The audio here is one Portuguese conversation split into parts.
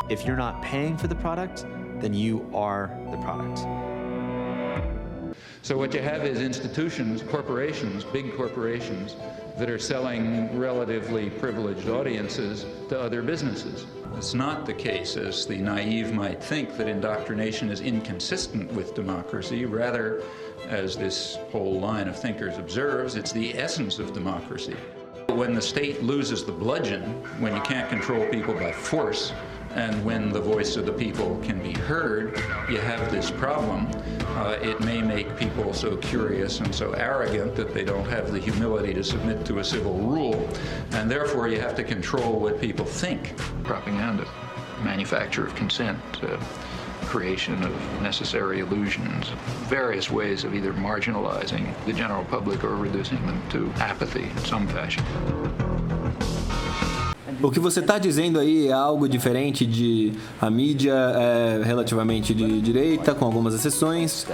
If you're not paying for the product, then you are the product. So what you have is institutions, corporations, big corporations, that are selling relatively privileged audiences to other businesses. It's not the case, as the naive might think, that indoctrination is inconsistent with democracy. Rather, as this whole line of thinkers observes, it's the essence of democracy. When the state loses the bludgeon, when you can't control people by force, and when the voice of the people can be heard, you have this problem. It may make people so curious and so arrogant that they don't have the humility to submit to a civil rule, and therefore you have to control what people think. Propaganda, manufacture of consent, creation of necessary illusions, various ways of either marginalizing the general public or reducing them to apathy in some fashion. O que você está dizendo aí é algo diferente de a mídia é relativamente de direita, com algumas exceções,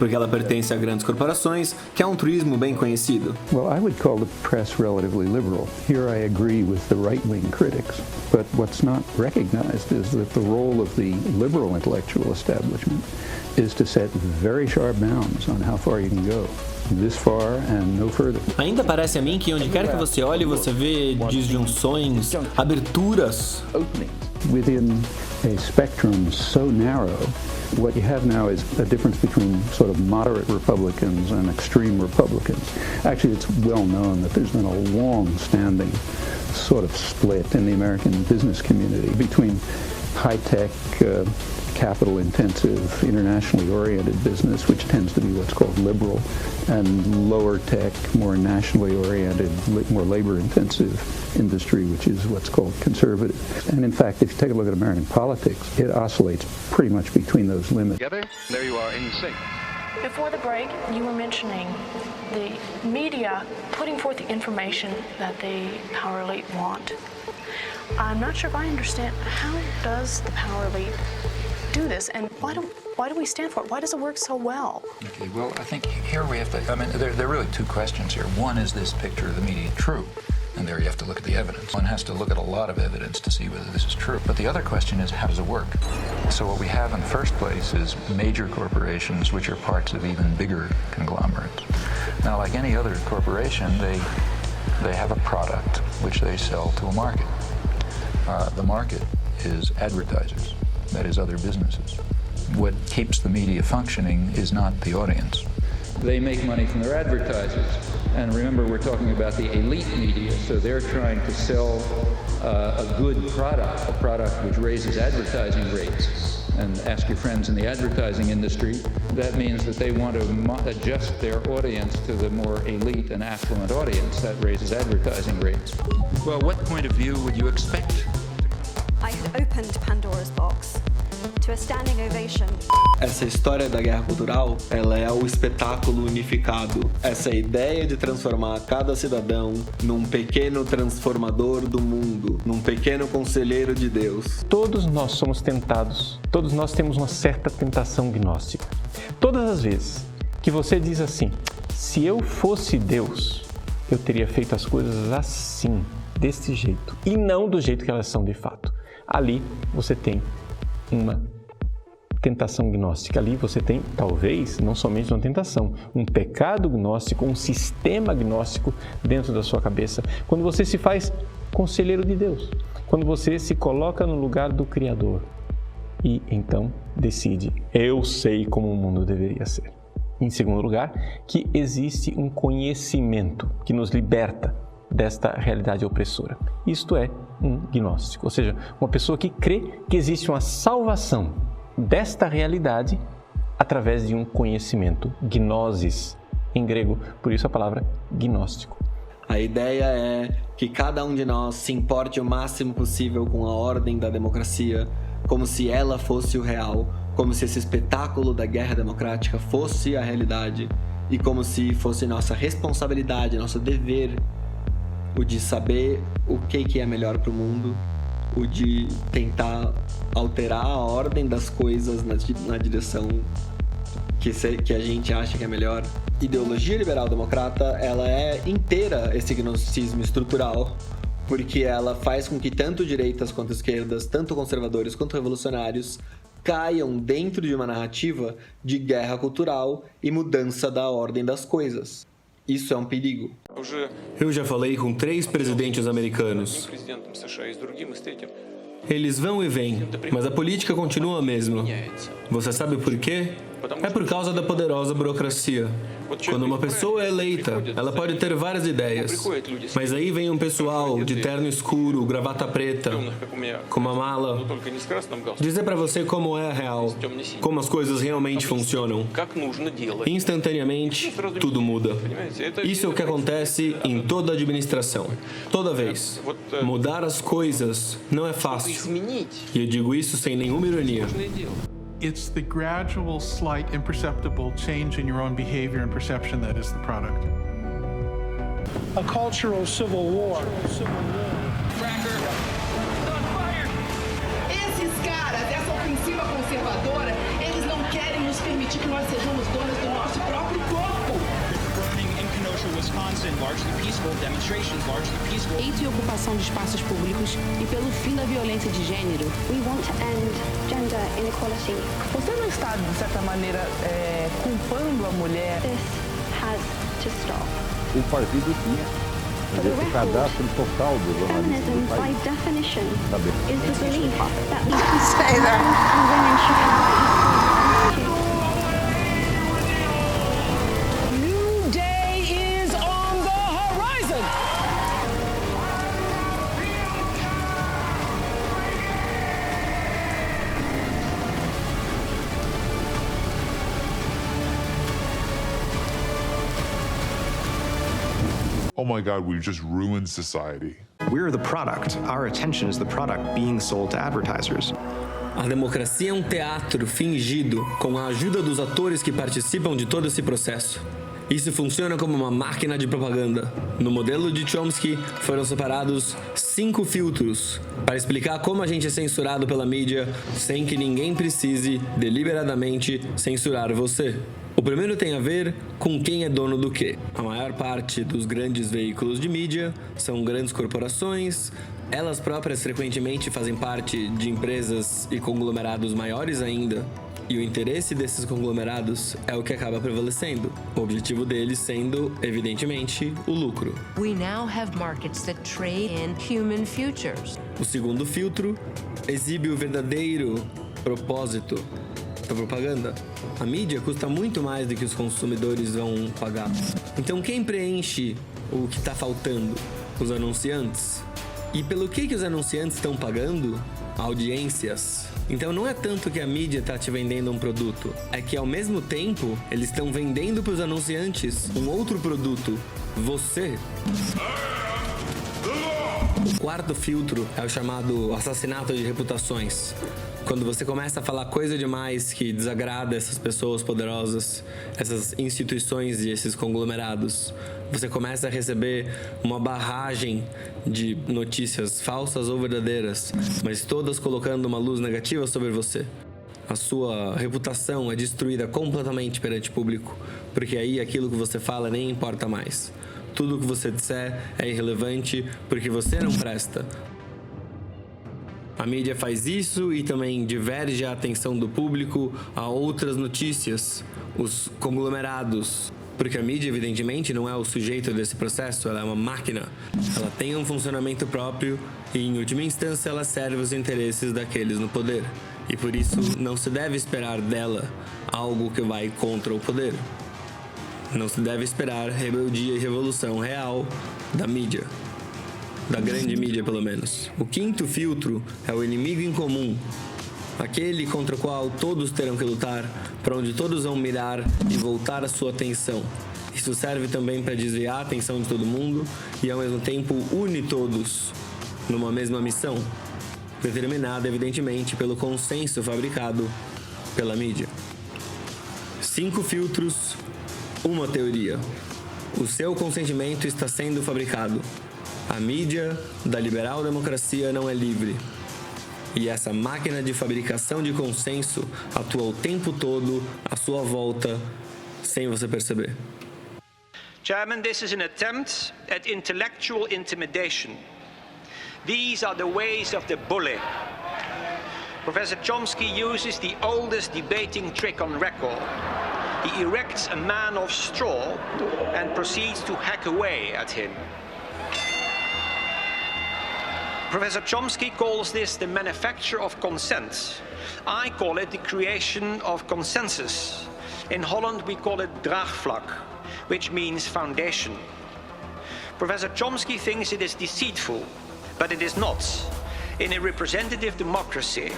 porque ela pertence a grandes corporações, que é um truísmo bem conhecido. Well, I would call the press relatively liberal. Here I agree with the right-wing critics. But what's not recognized is that the role of the liberal intellectual establishment is to set very sharp bounds on how far you can go. This far and no further. Ainda parece a mim que onde quer que você olhe, você vê disjunções, aberturas. Within a spectrum so narrow, what you have now is a difference between sort of moderate Republicans and extreme Republicans. Actually, it's well known that there's been a long-standing sort of split in the American business community between high-tech, capital-intensive, internationally oriented business, which tends to be what's called liberal, and lower-tech, more nationally oriented, more labor-intensive industry, which is what's called conservative. And in fact, if you take a look at American politics, it oscillates pretty much between those limits. Together, there you are in sync. Before the break, you were mentioning the media putting forth the information that the power elite want. I'm not sure if I understand, how does the power elite do this, and why do we stand for it? Why does it work so well? Okay, well, I think here we have to, I mean, there are really two questions here. One, is this picture of the media true? And there you have to look at the evidence. One has to look at a lot of evidence to see whether this is true. But the other question is, how does it work? So what we have in the first place is major corporations which are parts of even bigger conglomerates. Now, like any other corporation, they have a product which they sell to a market. The market is advertisers, that is, other businesses. What keeps the media functioning is not the audience. They make money from their advertisers. And remember, we're talking about the elite media, so they're trying to sell a good product, a product which raises advertising rates. And ask your friends in the advertising industry, that means that they want to adjust their audience to the more elite and affluent audience. That raises advertising rates. Well, what point of view would you expect? I had opened Pandora's box to a standing ovation. Essa história da guerra cultural, ela é o espetáculo unificado. Essa ideia de transformar cada cidadão num pequeno transformador do mundo, num pequeno conselheiro de Deus. Todos nós somos tentados, todos nós temos uma certa tentação gnóstica. Todas as vezes que você diz assim, se eu fosse Deus, eu teria feito as coisas assim, desse jeito, e não do jeito que elas são de fato. Ali você tem uma tentação gnóstica. Ali você tem, talvez, não somente uma tentação, um pecado gnóstico, um sistema gnóstico dentro da sua cabeça. Quando você se faz conselheiro de Deus, quando você se coloca no lugar do Criador e então decide, eu sei como o mundo deveria ser. Em segundo lugar, que existe um conhecimento que nos liberta desta realidade opressora. Isto é um gnóstico, ou seja, uma pessoa que crê que existe uma salvação desta realidade através de um conhecimento, gnosis, em grego, por isso a palavra gnóstico. A ideia é que cada um de nós se importe o máximo possível com a ordem da democracia, como se ela fosse o real, como se esse espetáculo da guerra democrática fosse a realidade e como se fosse nossa responsabilidade, nosso dever, o de saber o que é melhor para o mundo, o de tentar alterar a ordem das coisas na direção que a gente acha que é melhor. Ideologia liberal democrata, ela é inteira esse gnosticismo estrutural, porque ela faz com que tanto direitas quanto esquerdas, tanto conservadores quanto revolucionários, caiam dentro de uma narrativa de guerra cultural e mudança da ordem das coisas. Isso é um perigo. Eu já falei com 3 presidentes americanos. Eles vão e vêm, mas a política continua a mesma. Você sabe por quê? É por causa da poderosa burocracia. Quando uma pessoa é eleita, ela pode ter várias ideias. Mas aí vem um pessoal de terno escuro, gravata preta, com uma mala, dizer pra você como é a real, como as coisas realmente funcionam. Instantaneamente, tudo muda. Isso é o que acontece em toda a administração. Toda vez. Mudar as coisas não é fácil. E eu digo isso sem nenhuma ironia. It's the gradual, slight, imperceptible change in your own behavior and perception that is the product. A cultural civil war. Esses caras, essa ofensiva conservadora, eles não querem nos permitir que nós sejamos donos do nosso próprio corpo. Wisconsin, largely peaceful, demonstrations largely peaceful. Hate e ocupação de espaços públicos e pelo fim da violência de gênero. We want to end gender inequality. Você não está, de certa maneira, culpando a mulher? This has to stop. O partido tinha o cadastro total do jornalismo do país. By definition, is the belief that men and women should have equal. Oh my God, we've just ruined society. We're the product. Our attention is the product being sold to advertisers. A democracia é um teatro fingido com a ajuda dos atores que participam de todo esse processo. Isso funciona como uma máquina de propaganda. No modelo de Chomsky, foram separados 5 filtros para explicar como a gente é censurado pela mídia sem que ninguém precise deliberadamente censurar você. O primeiro tem a ver com quem é dono do quê. A maior parte dos grandes veículos de mídia são grandes corporações. Elas próprias frequentemente fazem parte de empresas e conglomerados maiores ainda. E o interesse desses conglomerados é o que acaba prevalecendo. O objetivo deles sendo, evidentemente, o lucro. We now have markets that trade in human futures. O segundo filtro exibe o verdadeiro propósito da propaganda. A mídia custa muito mais do que os consumidores vão pagar. Então quem preenche o que está faltando? Os anunciantes. E pelo que os anunciantes estão pagando? Audiências. Então não é tanto que a mídia está te vendendo um produto, é que ao mesmo tempo eles estão vendendo para os anunciantes um outro produto, você. O quarto filtro é o chamado assassinato de reputações. Quando você começa a falar coisa demais que desagrada essas pessoas poderosas, essas instituições e esses conglomerados, você começa a receber uma barragem de notícias falsas ou verdadeiras, mas todas colocando uma luz negativa sobre você. A sua reputação é destruída completamente perante o público, porque aí aquilo que você fala nem importa mais. Tudo que você disser é irrelevante porque você não presta. A mídia faz isso e também diverge a atenção do público a outras notícias, os conglomerados. Porque a mídia, evidentemente, não é o sujeito desse processo, ela é uma máquina. Ela tem um funcionamento próprio e, em última instância, ela serve os interesses daqueles no poder. E por isso, não se deve esperar dela algo que vai contra o poder. Não se deve esperar rebeldia e revolução real da mídia. Da grande mídia, pelo menos. O quinto filtro é o inimigo em comum. Aquele contra o qual todos terão que lutar, para onde todos vão mirar e voltar a sua atenção. Isso serve também para desviar a atenção de todo mundo e, ao mesmo tempo, une todos numa mesma missão, determinada, evidentemente, pelo consenso fabricado pela mídia. 5 filtros, uma teoria. O seu consentimento está sendo fabricado. A mídia da liberal democracia não é livre. E essa máquina de fabricação de consenso atua o tempo todo à sua volta, sem você perceber. Chairman, this is an attempt at intellectual intimidation. These are the ways of the bully. Professor Chomsky uses the oldest debating trick on record. He erects a man of straw and proceeds to hack away at him. Professor Chomsky calls this the manufacture of consent. I call it the creation of consensus. In Holland we call it draagvlak, which means foundation. Professor Chomsky thinks it is deceitful, but it is not. In a representative democracy,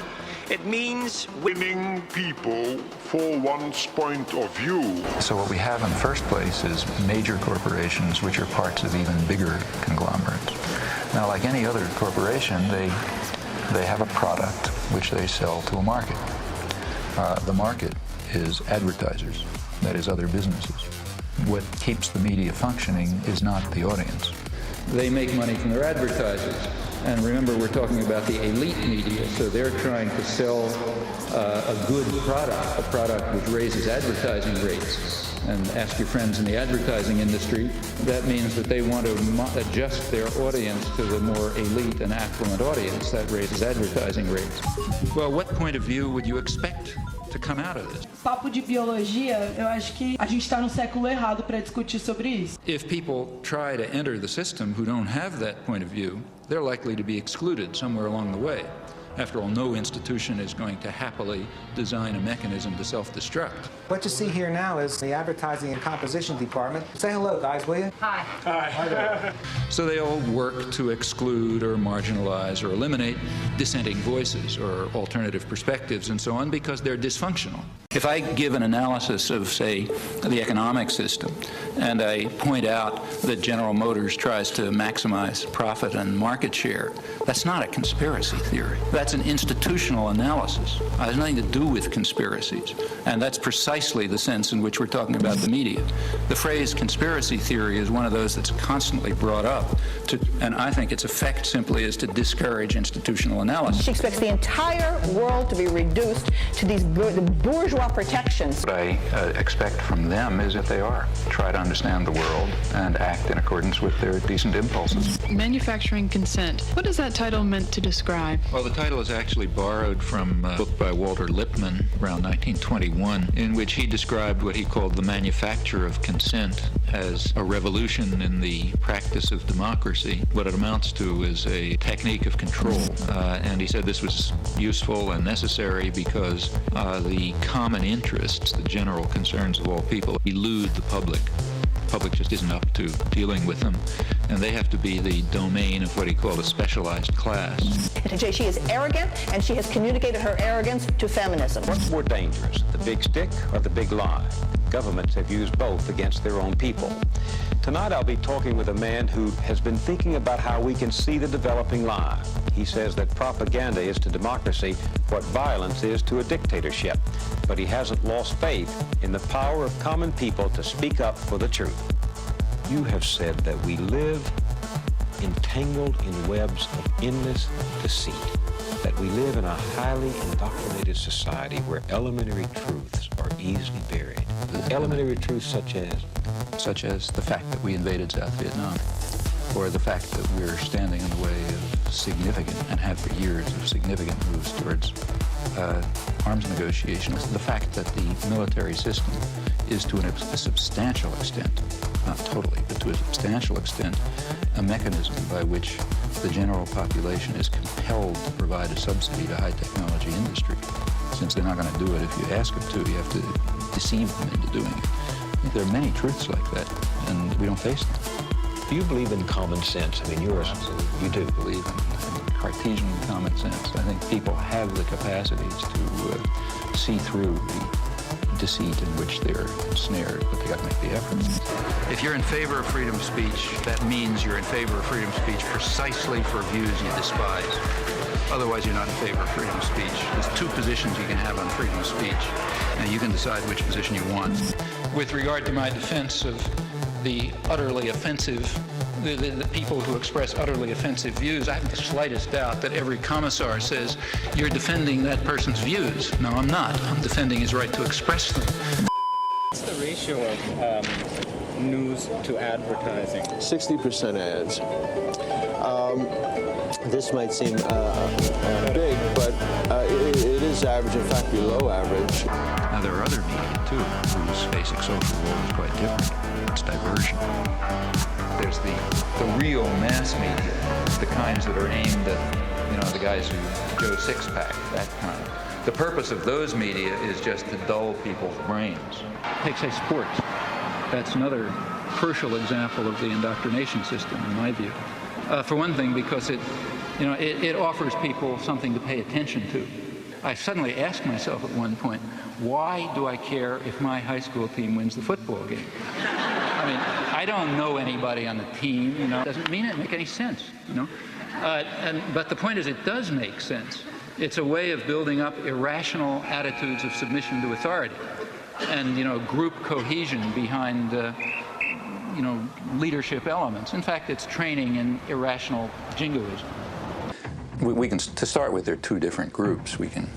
it means winning people for one's point of view. So what we have in the first place is major corporations which are parts of even bigger conglomerates. Now, like any other corporation, they have a product which they sell to a market. The market is advertisers, that is other businesses. What keeps the media functioning is not the audience. They make money from their advertisers. And remember, we're talking about the elite media, so they're trying to sell a good product, a product which raises advertising rates. And ask your friends in the advertising industry, that means that they want to adjust their audience to the more elite and affluent audience. That raises advertising rates. Well, what point of view would you expect to come out of this? Papo de biologia, eu acho que a gente está no século errado para discutir sobre isso. If people try to enter the system who don't have that point of view, they're likely to be excluded somewhere along the way. After all, no institution is going to happily design a mechanism to self-destruct. What you see here now is the advertising and composition department. Say hello, guys, will you? Hi. Hi there. So they all work to exclude or marginalize or eliminate dissenting voices or alternative perspectives and so on because they're dysfunctional. If I give an analysis of, say, the economic system, and I point out that General Motors tries to maximize profit and market share, that's not a conspiracy theory. That's an institutional analysis. It has nothing to do with conspiracies. And that's precisely the sense in which we're talking about the media. The phrase conspiracy theory is one of those that's constantly brought up, and I think its effect simply is to discourage institutional analysis. She expects the entire world to be reduced to these bourgeois protections. What I expect from them is that they are. Try to understand the world and act in accordance with their decent impulses. Manufacturing consent. What is that title meant to describe? Well, the title is actually borrowed from a book by Walter Lippmann around 1921, in which he described what he called the manufacture of consent as a revolution in the practice of democracy. What it amounts to is a technique of control. And he said this was useful and necessary because the common interests, the general concerns of all people, elude the public. The public just isn't up to dealing with them, and they have to be the domain of what he called a specialized class. She is arrogant, and she has communicated her arrogance to feminism. What's more dangerous, the big stick or the big lie? Governments have used both against their own people. Tonight I'll be talking with a man who has been thinking about how we can see the developing lie. He says that propaganda is to democracy what violence is to a dictatorship, but he hasn't lost faith in the power of common people to speak up for the truth. You have said that we live entangled in webs of endless deceit, that we live in a highly indoctrinated society where elementary truths are easily buried. Elementary truths such as the fact that we invaded South Vietnam, or the fact that we're standing in the way of significant, and have for years, of significant moves towards arms negotiations. The fact that the military system is to a substantial extent, not totally, but to a substantial extent, a mechanism by which the general population is compelled to provide a subsidy to high technology industry. Since they're not going to do it if you ask them to, you have to deceive them into doing it. I think there are many truths like that, and we don't face them. Do you believe in common sense? I mean, you do believe in Cartesian common sense. I think people have the capacities to see through the deceit in which they're ensnared, but they got to make the effort. If you're in favor of freedom of speech, that means you're in favor of freedom of speech precisely for views you despise. Otherwise, you're not in favor of freedom of speech. There's two positions you can have on freedom of speech, and you can decide which position you want. With regard to my defense of the utterly offensive, the people who express utterly offensive views, I have the slightest doubt that every commissar says, you're defending that person's views. No, I'm not. I'm defending his right to express them. What's the ratio of news to advertising? 60% ads. This might seem big, but it is average, in fact, below average. Now, there are other media, too, whose basic social role is quite different. It's diversion. There's the real mass media, the kinds that are aimed at, the guys who Joe Sixpack, that kind. The purpose of those media is just to dull people's brains. Take, say, sports. That's another crucial example of the indoctrination system, in my view. For one thing, because it offers people something to pay attention to. I suddenly asked myself at one point, why do I care if my high school team wins the football game? I mean, I don't know anybody on the team, It doesn't make any sense, But the point is, it does make sense. It's a way of building up irrational attitudes of submission to authority and, group cohesion behind, leadership elements. In fact, it's training in irrational jingoism. We can, to start with, there are two different groups. We can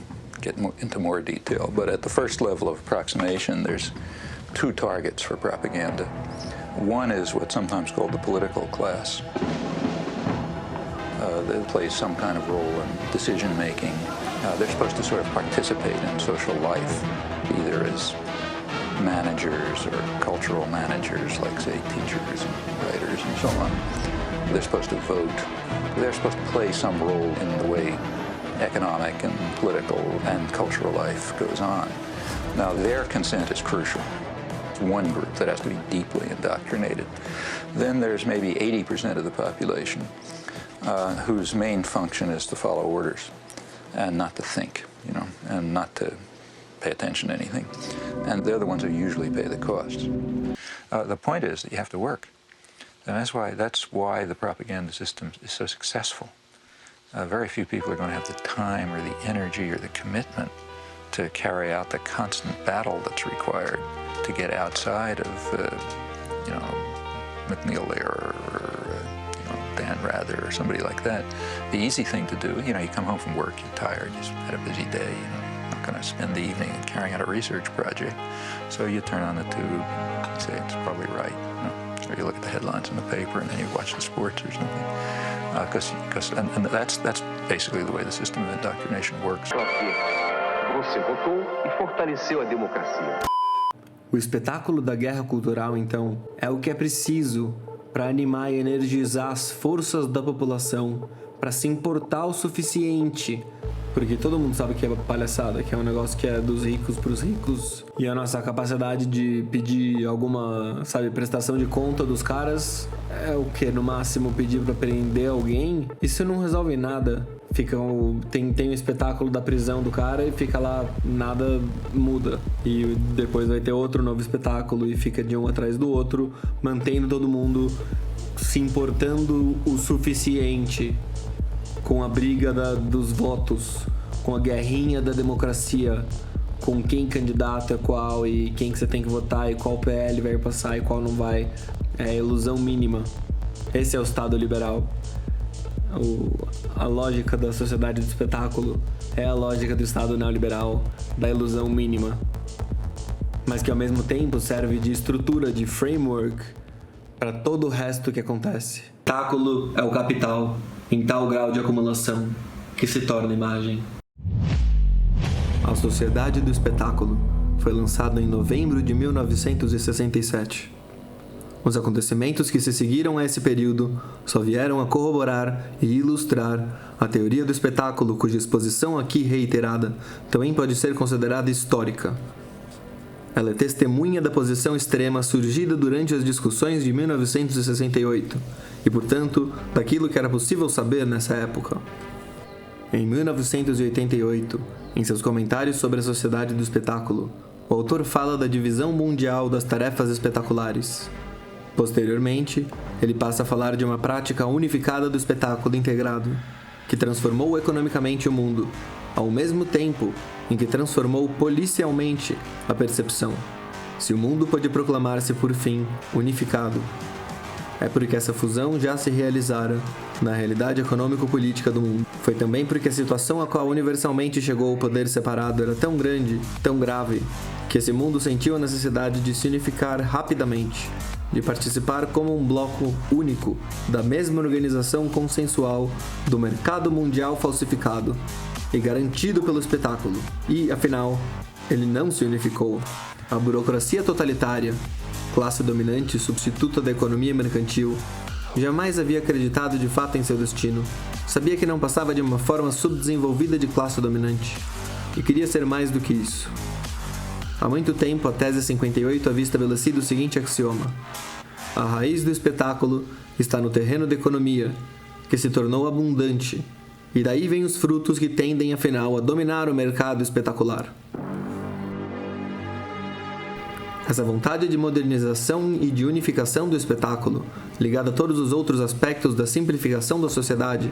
get into more detail, but at the first level of approximation, there's two targets for propaganda. One is what's sometimes called the political class. They play some kind of role in decision-making. They're supposed to sort of participate in social life, either as managers or cultural managers, like, say, teachers and writers and so on. They're supposed to vote. They're supposed to play some role in the way economic and political and cultural life goes on. Now, their consent is crucial. It's one group that has to be deeply indoctrinated. Then there's maybe 80% of the population whose main function is to follow orders and not to think, and not to pay attention to anything. And they're the ones who usually pay the costs. The point is that you have to work. And that's why the propaganda system is so successful. Very few people are going to have the time or the energy or the commitment to carry out the constant battle that's required to get outside of, McNeil Lehrer or Dan Rather or somebody like that. The easy thing to do, you come home from work, you're tired, you had a busy day, not going to spend the evening carrying out a research project. So you turn on the tube, you say it's probably right, or you look at the headlines in the paper and then you watch the sports or something. And that's basically the way the system of indoctrination works. Você votou e fortaleceu a democracia. O espetáculo da guerra cultural, então, é o que é preciso para animar e energizar as forças da população para se importar o suficiente, porque todo mundo sabe que é palhaçada, que é um negócio que é dos ricos para os ricos, e a nossa capacidade de pedir alguma, prestação de conta dos caras é o que? No máximo pedir para prender alguém? Isso não resolve nada. Tem um espetáculo da prisão do cara e fica lá, nada muda. E depois vai ter outro novo espetáculo e fica de um atrás do outro, mantendo todo mundo se importando o suficiente com a briga dos votos, com a guerrinha da democracia, com quem candidato é qual e quem que você tem que votar e qual PL vai passar e qual não vai. É a ilusão mínima. Esse é o Estado liberal. A lógica da sociedade do espetáculo é a lógica do Estado neoliberal, da ilusão mínima, mas que ao mesmo tempo serve de estrutura, de framework para todo o resto que acontece. O espetáculo é o capital em tal grau de acumulação que se torna imagem. A Sociedade do Espetáculo foi lançada em novembro de 1967. Os acontecimentos que se seguiram a esse período só vieram a corroborar e ilustrar a teoria do espetáculo, cuja exposição aqui reiterada também pode ser considerada histórica. Ela é testemunha da posição extrema surgida durante as discussões de 1968 e, portanto, daquilo que era possível saber nessa época. Em 1988, em seus comentários sobre a Sociedade do Espetáculo, o autor fala da divisão mundial das tarefas espetaculares. Posteriormente, ele passa a falar de uma prática unificada do espetáculo integrado, que transformou economicamente o mundo, ao mesmo tempo em que transformou policialmente a percepção. Se o mundo pode proclamar-se, por fim, unificado, é porque essa fusão já se realizara na realidade econômico-política do mundo. Foi também porque a situação a qual universalmente chegou o poder separado era tão grande, tão grave, que esse mundo sentiu a necessidade de se unificar rapidamente, de participar como um bloco único da mesma organização consensual do mercado mundial falsificado e garantido pelo espetáculo. E, afinal, ele não se unificou. A burocracia totalitária, classe dominante substituta da economia mercantil, jamais havia acreditado de fato em seu destino. Sabia que não passava de uma forma subdesenvolvida de classe dominante e queria ser mais do que isso. Há muito tempo, a tese 58 havia estabelecido o seguinte axioma: a raiz do espetáculo está no terreno da economia, que se tornou abundante, e daí vêm os frutos que tendem, afinal, a dominar o mercado espetacular. Essa vontade de modernização e de unificação do espetáculo, ligada a todos os outros aspectos da simplificação da sociedade,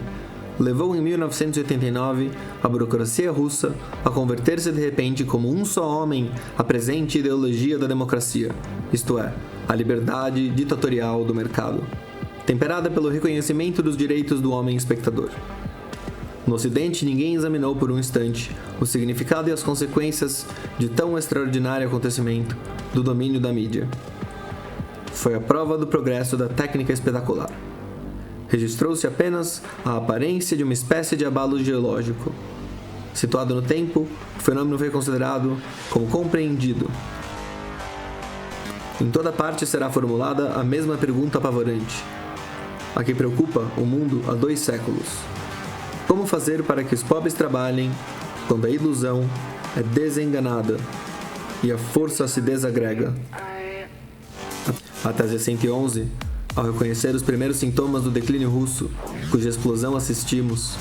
levou em 1989 a burocracia russa a converter-se de repente como um só homem à presente ideologia da democracia, isto é, a liberdade ditatorial do mercado, temperada pelo reconhecimento dos direitos do homem espectador. No Ocidente, ninguém examinou por um instante o significado e as consequências de tão extraordinário acontecimento do domínio da mídia. Foi a prova do progresso da técnica espetacular. Registrou-se apenas a aparência de uma espécie de abalo geológico. Situado no tempo, o fenômeno foi considerado como compreendido. Em toda parte será formulada a mesma pergunta apavorante, a que preocupa o mundo há 2 séculos. Como fazer para que os pobres trabalhem quando a ilusão é desenganada e a força se desagrega? A tese 111, ao reconhecer os primeiros sintomas do declínio russo, cuja explosão assistimos,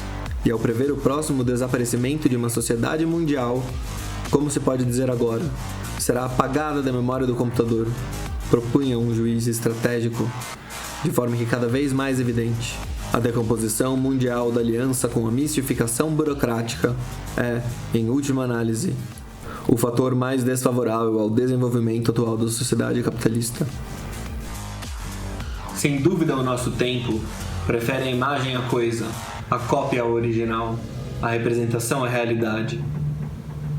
e ao prever o próximo desaparecimento de uma sociedade mundial, como se pode dizer agora, será apagada da memória do computador, propunha um juiz estratégico, de forma que cada vez mais evidente. A decomposição mundial da aliança com a mistificação burocrática é, em última análise, o fator mais desfavorável ao desenvolvimento atual da sociedade capitalista. Sem dúvida, o nosso tempo prefere a imagem à coisa, a cópia ao original, a representação à realidade.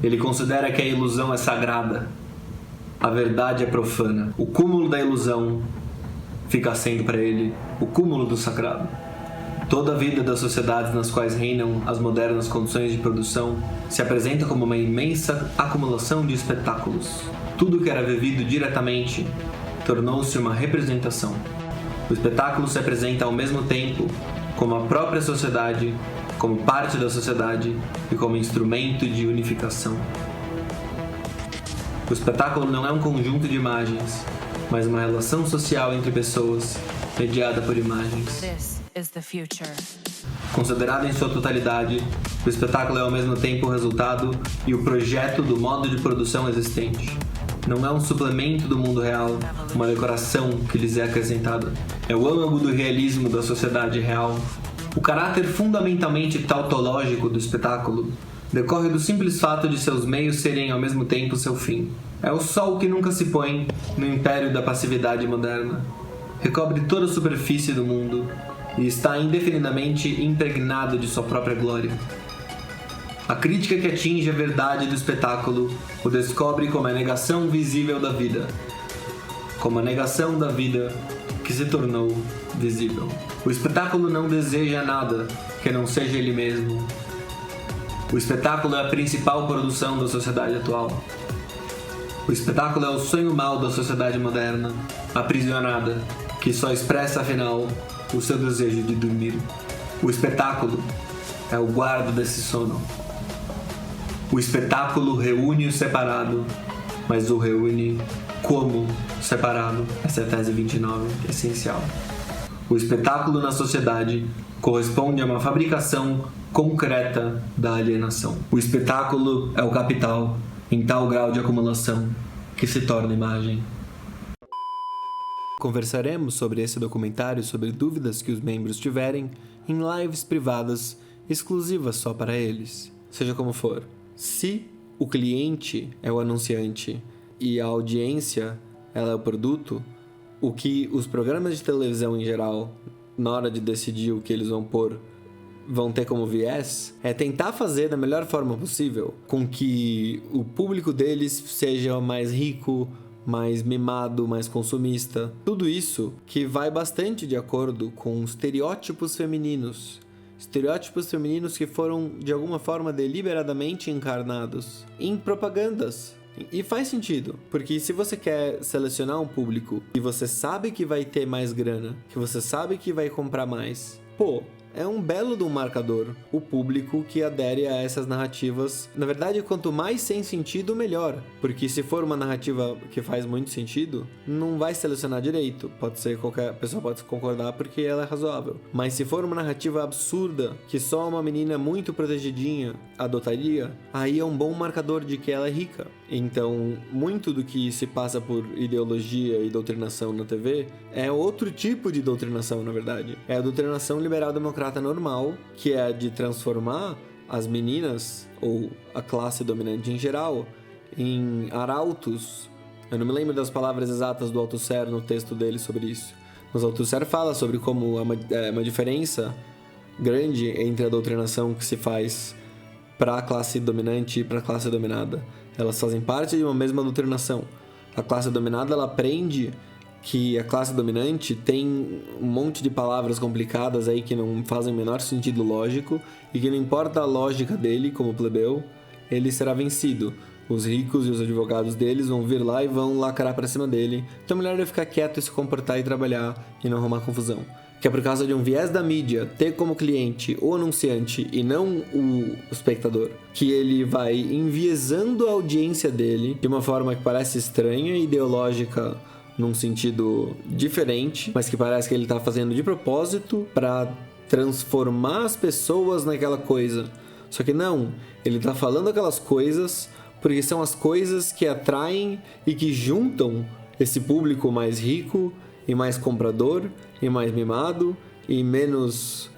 Ele considera que a ilusão é sagrada, a verdade é profana. O cúmulo da ilusão fica sendo para ele o cúmulo do sagrado. Toda a vida das sociedades nas quais reinam as modernas condições de produção se apresenta como uma imensa acumulação de espetáculos. Tudo que era vivido diretamente tornou-se uma representação. O espetáculo se apresenta ao mesmo tempo como a própria sociedade, como parte da sociedade e como instrumento de unificação. O espetáculo não é um conjunto de imagens, mas uma relação social entre pessoas mediada por imagens. Considerado em sua totalidade, o espetáculo é ao mesmo tempo o resultado e o projeto do modo de produção existente. Não é um suplemento do mundo real, uma decoração que lhes é acrescentada. É o âmago do realismo da sociedade real. O caráter fundamentalmente tautológico do espetáculo decorre do simples fato de seus meios serem ao mesmo tempo seu fim. É o sol que nunca se põe no império da passividade moderna. Recobre toda a superfície do mundo e está indefinidamente impregnado de sua própria glória. A crítica que atinge a verdade do espetáculo o descobre como a negação visível da vida, como a negação da vida que se tornou visível. O espetáculo não deseja nada que não seja ele mesmo. O espetáculo é a principal produção da sociedade atual. O espetáculo é o sonho mau da sociedade moderna, aprisionada, que só expressa, afinal, o seu desejo de dormir. O espetáculo é o guarda desse sono. O espetáculo reúne o separado, mas o reúne como separado. Essa é a tese 29, essencial. O espetáculo na sociedade corresponde a uma fabricação concreta da alienação. O espetáculo é o capital em tal grau de acumulação que se torna imagem. Conversaremos sobre esse documentário sobre dúvidas que os membros tiverem em lives privadas exclusivas só para eles. Seja como for, se o cliente é o anunciante e a audiência ela é o produto, o que os programas de televisão em geral, na hora de decidir o que eles vão pôr, vão ter como viés é tentar fazer da melhor forma possível com que o público deles seja mais rico, mais mimado, mais consumista. Tudo isso que vai bastante de acordo com estereótipos femininos. Estereótipos femininos que foram, de alguma forma, deliberadamente encarnados em propagandas. E faz sentido, porque se você quer selecionar um público e você sabe que vai ter mais grana, que você sabe que vai comprar mais, é um belo de um marcador o público que adere a essas narrativas. Na verdade, quanto mais sem sentido, melhor. Porque se for uma narrativa que faz muito sentido, não vai selecionar direito. Pode ser qualquer pessoa pode concordar porque ela é razoável. Mas se for uma narrativa absurda, que só uma menina muito protegidinha adotaria, aí é um bom marcador de que ela é rica. Então, muito do que se passa por ideologia e doutrinação na TV é outro tipo de doutrinação, na verdade. É a doutrinação liberal-democrata normal, que é a de transformar as meninas, ou a classe dominante em geral, em arautos. Eu não me lembro das palavras exatas do Althusser no texto dele sobre isso. Mas o Althusser fala sobre como há uma diferença grande entre a doutrinação que se faz para a classe dominante e para a classe dominada. Elas fazem parte de uma mesma doutrinação. A classe dominada, ela aprende que a classe dominante tem um monte de palavras complicadas aí que não fazem o menor sentido lógico e que não importa a lógica dele como plebeu, ele será vencido. Os ricos e os advogados deles vão vir lá e vão lacrar pra cima dele. Então é melhor ele ficar quieto e se comportar e trabalhar e não arrumar confusão. Que é por causa de um viés da mídia ter como cliente o anunciante e não o espectador, que ele vai enviesando a audiência dele de uma forma que parece estranha e ideológica num sentido diferente, mas que parece que ele tá fazendo de propósito para transformar as pessoas naquela coisa. Só que não, ele tá falando aquelas coisas porque são as coisas que atraem e que juntam esse público mais rico e mais comprador e mais mimado e menos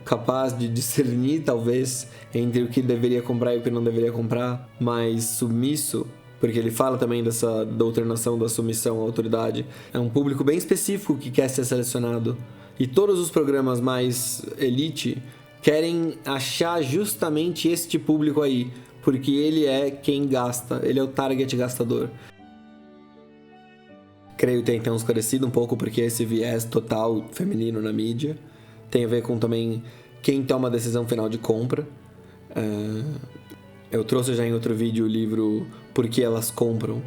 capaz de discernir, talvez, entre o que deveria comprar e o que não deveria comprar, mais submisso, porque ele fala também dessa doutrinação da submissão à autoridade. É um público bem específico que quer ser selecionado. E todos os programas mais elite querem achar justamente este público aí, porque ele é quem gasta, ele é o target gastador. Creio ter então esclarecido um pouco porque esse viés total feminino na mídia tem a ver com também quem toma a decisão final de compra. Eu trouxe já em outro vídeo o livro Por que Elas Compram,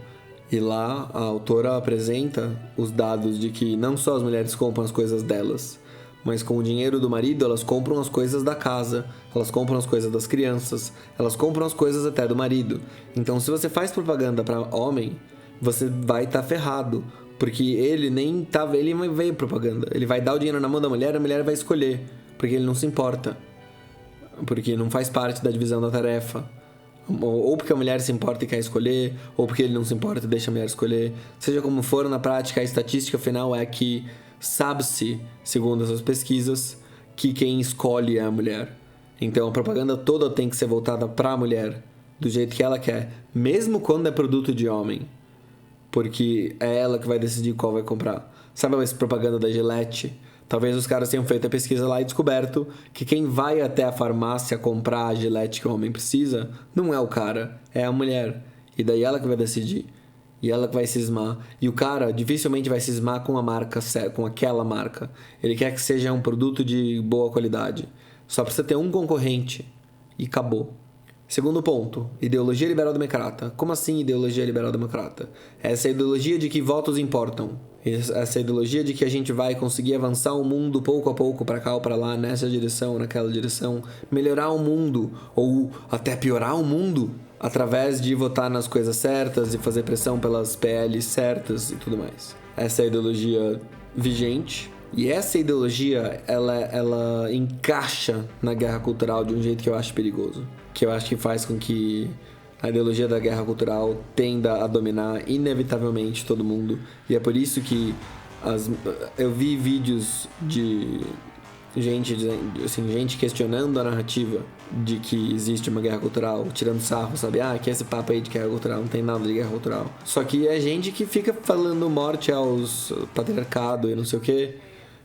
e lá a autora apresenta os dados de que não só as mulheres compram as coisas delas, mas com o dinheiro do marido elas compram as coisas da casa, elas compram as coisas das crianças, elas compram as coisas até do marido. Então se você faz propaganda para homem, você vai estar ferrado, porque ele nem veio propaganda. Ele vai dar o dinheiro na mão da mulher, a mulher vai escolher, porque ele não se importa, porque não faz parte da divisão da tarefa. Ou porque a mulher se importa e quer escolher, ou porque ele não se importa e deixa a mulher escolher. Seja como for, na prática, a estatística final é que sabe-se, segundo essas pesquisas, que quem escolhe é a mulher. Então a propaganda toda tem que ser voltada para a mulher, do jeito que ela quer, mesmo quando é produto de homem, porque é ela que vai decidir qual vai comprar. Sabe essa propaganda da Gillette? Talvez os caras tenham feito a pesquisa lá e descoberto que quem vai até a farmácia comprar a Gillette que o homem precisa não é o cara, é a mulher. E daí ela que vai decidir. E ela que vai cismar. E o cara dificilmente vai cismar com a marca, com aquela marca. Ele quer que seja um produto de boa qualidade. Só precisa ter um concorrente. E acabou. Segundo ponto, ideologia liberal-democrata. Como assim ideologia liberal-democrata? Essa ideologia de que votos importam. Essa ideologia de que a gente vai conseguir avançar o mundo pouco a pouco, para cá ou para lá, nessa direção, naquela direção, melhorar o mundo, ou até piorar o mundo, através de votar nas coisas certas e fazer pressão pelas PLs certas e tudo mais. Essa é a ideologia vigente. E essa ideologia, ela encaixa na guerra cultural de um jeito que eu acho perigoso. Que eu acho que faz com que a ideologia da guerra cultural tenda a dominar inevitavelmente todo mundo. E é por isso que eu vi vídeos de gente questionando a narrativa de que existe uma guerra cultural, tirando sarro, sabe? Que esse papo aí de guerra cultural, não tem nada de guerra cultural. Só que é gente que fica falando morte aos patriarcado e não sei o quê,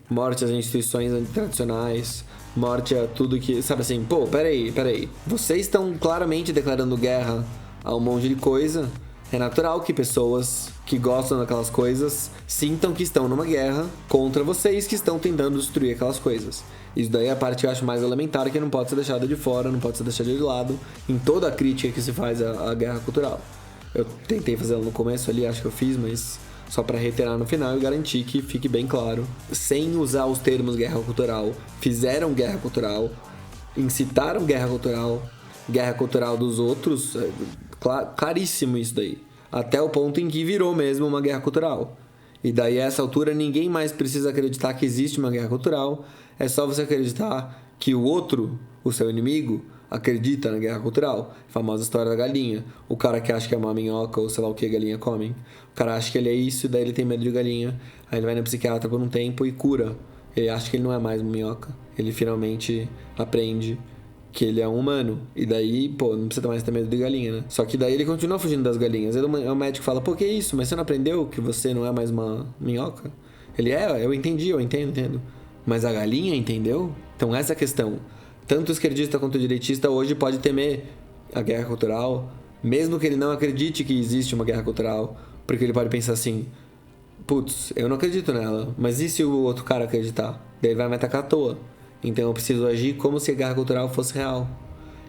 morte às instituições tradicionais, morte a tudo que... Sabe assim, peraí. Vocês estão claramente declarando guerra a um monte de coisa, É natural que pessoas que gostam daquelas coisas sintam que estão numa guerra contra vocês que estão tentando destruir aquelas coisas. Isso daí é a parte que eu acho mais elementar, que não pode ser deixada de fora, não pode ser deixada de lado em toda a crítica que se faz à guerra cultural. Eu tentei fazer ela no começo ali, acho que eu fiz, mas só para reiterar no final e garantir que fique bem claro. Sem usar os termos guerra cultural, fizeram guerra cultural, incitaram guerra cultural dos outros, claríssimo isso daí. Até o ponto em que virou mesmo uma guerra cultural. E daí, a essa altura, ninguém mais precisa acreditar que existe uma guerra cultural. É só você acreditar que o outro, o seu inimigo, acredita na guerra cultural. A famosa história da galinha. O cara que acha que é uma minhoca ou sei lá o que a galinha come. O cara acha que ele é isso, daí ele tem medo de galinha. Aí ele vai na psiquiatra por um tempo e cura. Ele acha que ele não é mais uma minhoca. Ele finalmente aprende que ele é um humano. E daí, não precisa mais ter medo de galinha, né? Só que daí ele continua fugindo das galinhas. Aí o médico fala, que isso? Mas você não aprendeu que você não é mais uma minhoca? Ele eu entendi, eu entendo. Mas a galinha entendeu? Então essa é a questão. Tanto o esquerdista quanto o direitista hoje pode temer a guerra cultural, mesmo que ele não acredite que existe uma guerra cultural, porque ele pode pensar assim, eu não acredito nela, mas e se o outro cara acreditar? Daí ele vai me atacar à toa. Então eu preciso agir como se a guerra cultural fosse real.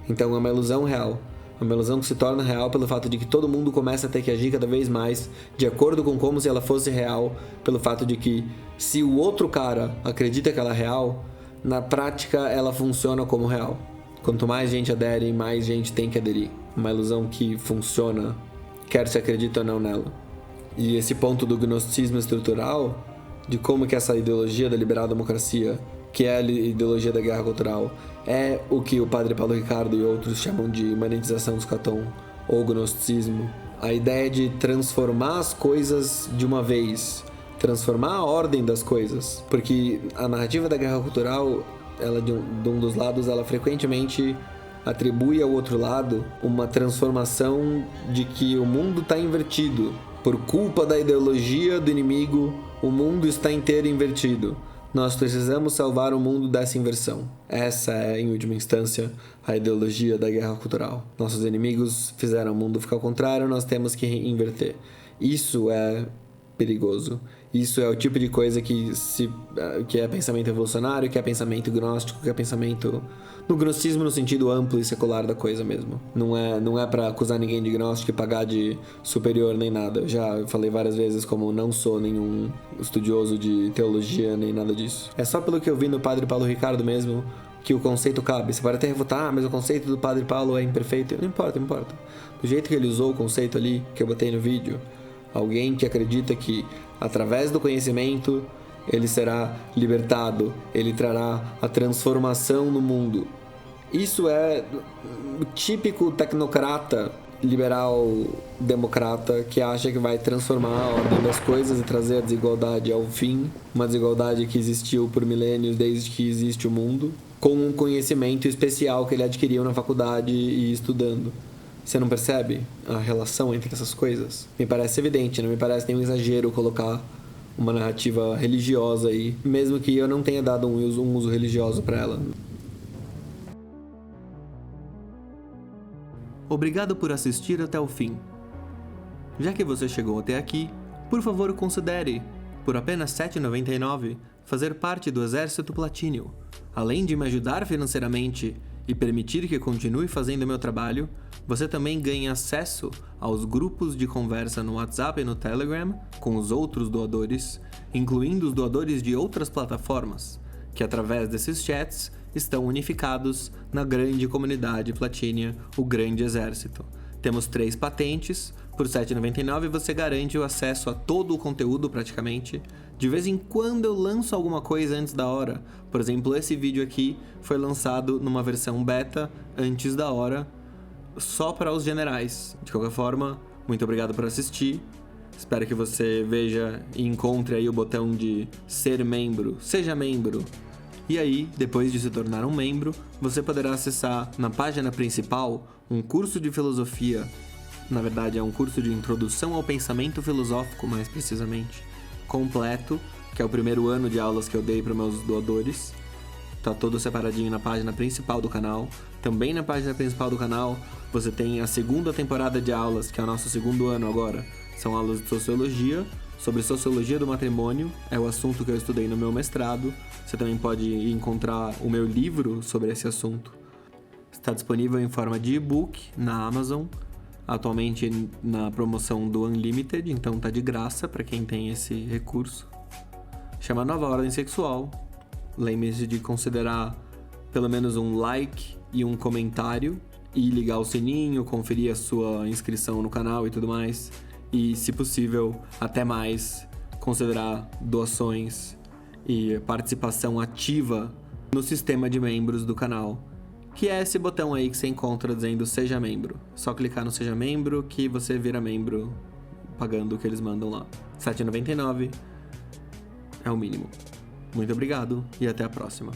Então é uma ilusão real. É uma ilusão que se torna real pelo fato de que todo mundo começa a ter que agir cada vez mais de acordo com como se ela fosse real, pelo fato de que se o outro cara acredita que ela é real, na prática ela funciona como real. Quanto mais gente adere, mais gente tem que aderir. Uma ilusão que funciona, quer se acredite ou não nela. E esse ponto do gnosticismo estrutural, de como que essa ideologia da liberal democracia, que é a ideologia da guerra cultural, é o que o padre Paulo Ricardo e outros chamam de monetização do escatom, ou gnosticismo. A ideia de transformar as coisas de uma vez, transformar a ordem das coisas. Porque a narrativa da guerra cultural, ela de um dos lados, ela frequentemente atribui ao outro lado uma transformação de que o mundo está invertido. Por culpa da ideologia do inimigo, o mundo está inteiro invertido. Nós precisamos salvar o mundo dessa inversão. Essa é, em última instância, a ideologia da guerra cultural. Nossos inimigos fizeram o mundo ficar ao contrário, nós temos que inverter. Isso é perigoso. Isso é o tipo de coisa que é pensamento evolucionário, que é pensamento gnóstico, que é pensamento... No gnosticismo no sentido amplo e secular da coisa mesmo. Não é pra acusar ninguém de gnóstico e pagar de superior nem nada. Eu já falei várias vezes como não sou nenhum estudioso de teologia nem nada disso. É só pelo que eu vi no padre Paulo Ricardo mesmo que o conceito cabe. Você pode até refutar, mas o conceito do padre Paulo é imperfeito. Não importa. Do jeito que ele usou o conceito ali, que eu botei no vídeo, alguém que acredita que através do conhecimento ele será libertado, ele trará a transformação no mundo. Isso é o típico tecnocrata liberal democrata que acha que vai transformar a ordem das coisas e trazer a desigualdade ao fim, uma desigualdade que existiu por milênios desde que existe o mundo, com um conhecimento especial que ele adquiriu na faculdade e estudando. Você não percebe a relação entre essas coisas? Me parece evidente, não me parece nenhum exagero colocar uma narrativa religiosa aí, mesmo que eu não tenha dado um uso religioso para ela. Obrigado por assistir até o fim. Já que você chegou até aqui, por favor considere, por apenas R$ 7,99, fazer parte do Exército Platínio. Além de me ajudar financeiramente e permitir que continue fazendo meu trabalho, você também ganha acesso aos grupos de conversa no WhatsApp e no Telegram com os outros doadores, incluindo os doadores de outras plataformas, que através desses chats estão unificados na grande comunidade platínia, o Grande Exército. Temos 3 patentes, por R$ 7,99 você garante o acesso a todo o conteúdo praticamente. De vez em quando eu lanço alguma coisa antes da hora, por exemplo, esse vídeo aqui foi lançado numa versão beta antes da hora, só para os generais. De qualquer forma, muito obrigado por assistir. Espero que você veja e encontre aí o botão de ser membro, seja membro. E aí, depois de se tornar um membro, você poderá acessar na página principal um curso de filosofia. Na verdade, é um curso de introdução ao pensamento filosófico, mais precisamente, completo, que é o primeiro ano de aulas que eu dei para meus doadores. tá todo separadinho na página principal do canal. Também na página principal do canal você tem a segunda temporada de aulas, que é o nosso segundo ano agora. São aulas de sociologia, sobre sociologia do matrimônio, é o assunto que eu estudei no meu mestrado. Você também pode encontrar o meu livro sobre esse assunto. Está disponível em forma de e-book na Amazon, atualmente na promoção do Unlimited, então tá de graça para quem tem esse recurso. Chama Nova Ordem Sexual. Lembre-se de considerar pelo menos um like e um comentário, e ligar o sininho, conferir a sua inscrição no canal e tudo mais. E, se possível, até mais, considerar doações e participação ativa no sistema de membros do canal, que é esse botão aí que você encontra dizendo Seja Membro. Só clicar no Seja Membro que você vira membro pagando o que eles mandam lá. R$ 7,99 é o mínimo. Muito obrigado e até a próxima.